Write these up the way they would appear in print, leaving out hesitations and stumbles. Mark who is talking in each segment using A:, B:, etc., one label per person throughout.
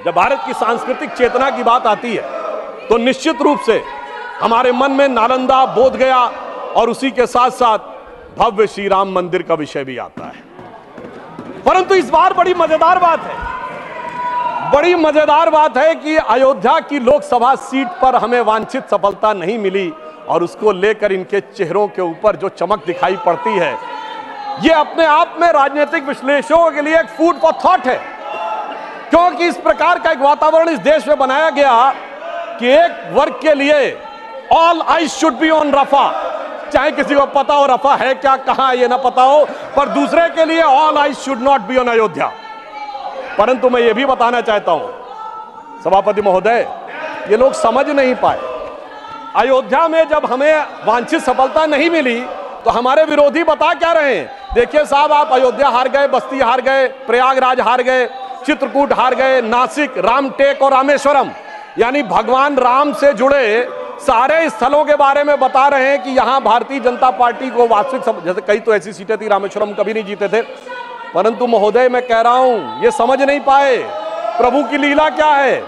A: जब भारत की सांस्कृतिक चेतना की बात आती है तो निश्चित रूप से हमारे मन में नालंदा, बोधगया और उसी के साथ साथ भव्य श्री राम मंदिर का विषय भी आता है। परंतु इस बार बड़ी मजेदार बात है कि अयोध्या की लोकसभा सीट पर हमें वांछित सफलता नहीं मिली और उसको लेकर इनके चेहरों के ऊपर जो चमक दिखाई पड़ती है, यह अपने आप में राजनीतिक विश्लेषकों के लिए एक फूड फॉर थॉट है। क्योंकि इस प्रकार का एक वातावरण इस देश में बनाया गया कि एक वर्ग के लिए all eyes should be on Rafah, चाहे किसी को पता हो रफा है क्या, कहां ये ना पता हो, पर दूसरे के लिए all eyes should not be on Ayodhya. परंतु मैं ये भी बताना चाहता हूं सभापति महोदय, ये लोग समझ नहीं पाए। अयोध्या में जब हमें वांछित सफलता नहीं मिली तो हमारे विरोधी बता क्या रहे हैं? देखिए साहब, आप अयोध्या हार गए, बस्ती हार गए, प्रयागराज हार गए, चित्रकूट हार गए, नासिक, रामटेक और रामेश्वरम, यानी भगवान राम से जुड़े सारे स्थलों के बारे में बता रहे हैं कि यहां भारतीय जनता पार्टी को वास्तविक, जैसे कई तो ऐसी सीटें थी, रामेश्वरम कभी नहीं जीते थे। परंतु महोदय मैं कह रहा हूं, ये समझ नहीं पाए प्रभु की लीला क्या है।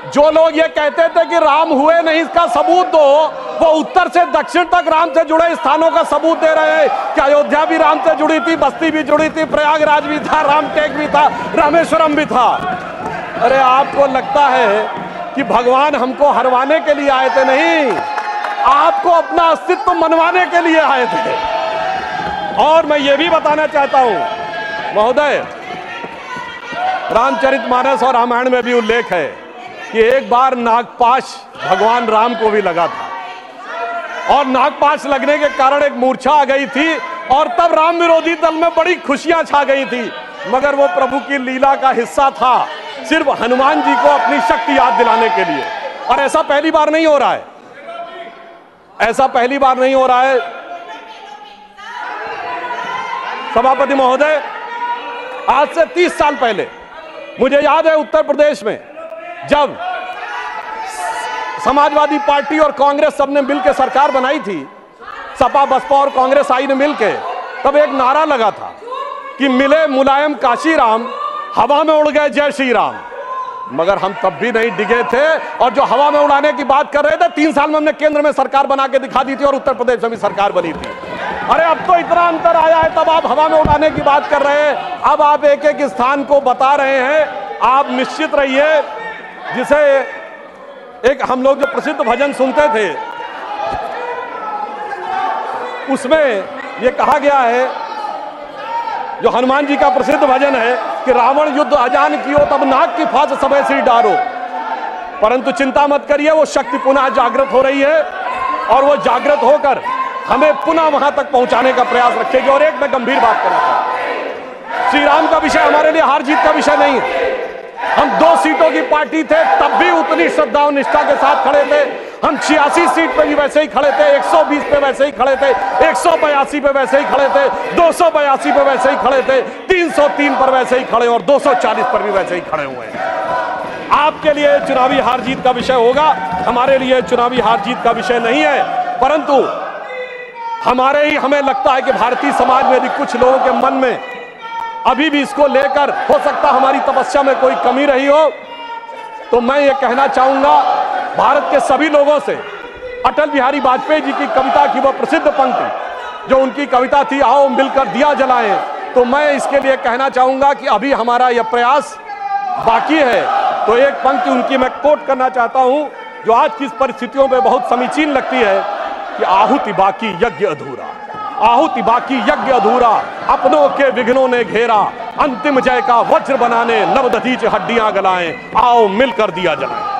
A: जो लोग ये कहते थे कि राम हुए नहीं, इसका सबूत दो, वो उत्तर से दक्षिण तक राम से जुड़े स्थानों का सबूत दे रहे हैं कि अयोध्या भी राम से जुड़ी थी, बस्ती भी जुड़ी थी, प्रयागराज भी था, रामटेक भी था, रामेश्वरम भी था। अरे आपको लगता है कि भगवान हमको हरवाने के लिए आए थे? नहीं, आपको अपना अस्तित्व मनवाने के लिए आए थे। और मैं ये भी बताना चाहता हूं महोदय, रामचरितमानस और रामायण में भी उल्लेख है कि एक बार नागपाश भगवान राम को भी लगा था और नागपाश लगने के कारण एक मूर्छा आ गई थी और तब राम विरोधी दल में बड़ी खुशियां छा गई थी, मगर वो प्रभु की लीला का हिस्सा था, सिर्फ हनुमान जी को अपनी शक्ति याद दिलाने के लिए। और ऐसा पहली बार नहीं हो रहा है, ऐसा पहली बार नहीं हो रहा है सभापति महोदय। आज से 30 साल पहले मुझे याद है उत्तर प्रदेश में जब समाजवादी पार्टी और कांग्रेस सबने मिलकर सरकार बनाई थी, सपा बसपा और कांग्रेस आई ने मिलकर, तब एक नारा लगा था कि मिले मुलायम काशी राम, हवा में उड़ गए जय श्री राम। मगर हम तब भी नहीं डिगे थे और जो हवा में उड़ाने की बात कर रहे थे, 3 साल में हमने केंद्र में सरकार बना के दिखा दी थी और उत्तर प्रदेश में भी सरकार बनी थी। अरे अब तो इतना अंतर आया है, तब आप हवा में उड़ाने की बात कर रहे हैं, अब आप एक एक स्थान को बता रहे हैं। आप निश्चित रहिए, जिसे एक हम लोग जो प्रसिद्ध भजन सुनते थे उसमें यह कहा गया है, जो हनुमान जी का प्रसिद्ध भजन है कि रावण युद्ध अजान कियो तब नाग की फांस सबे सिर डारो। परंतु चिंता मत करिए, वो शक्ति पुनः जागृत हो रही है और वो जागृत होकर हमें पुनः वहां तक पहुंचाने का प्रयास रखेगी। और एक मैं गंभीर बात करना चाहता हूं, श्री राम का विषय हमारे लिए हार जीत का विषय नहीं है। हम 2 सीटों की पार्टी थे, तब भी उतनी श्रद्धा और निष्ठा के साथ खड़े थे। हम 86 सीट पे भी वैसे ही खड़े थे, 120 पे वैसे ही खड़े थे, 182 पे वैसे ही खड़े थे, 282 पे वैसे ही खड़े थे, 303 पर वैसे ही खड़े और 240 पर भी वैसे ही खड़े हुए हैं। आपके लिए चुनावी हार जीत का विषय होगा, हमारे लिए चुनावी हार जीत का विषय नहीं है। परंतु हमें लगता है कि भारतीय समाज में यदि कुछ लोगों के मन में अभी भी इसको लेकर हो सकता हमारी तपस्या में कोई कमी रही हो, तो मैं ये कहना चाहूंगा भारत के सभी लोगों से, अटल बिहारी वाजपेयी जी की कविता की वह प्रसिद्ध पंक्ति जो उनकी कविता थी, आओ मिलकर दिया जलाएं, तो मैं इसके लिए कहना चाहूंगा कि अभी हमारा यह प्रयास बाकी है। तो एक पंक्ति उनकी मैं कोट करना चाहता हूं जो आज की परिस्थितियों में बहुत समीचीन लगती है कि आहुति बाकी यज्ञ अधूरा, आहुति बाकी यज्ञ अधूरा, अपनों के विघ्नों ने घेरा, अंतिम जय का वज्र बनाने नवदधीच हड्डियां गलाएं, आओ मिलकर दिया जलाएं।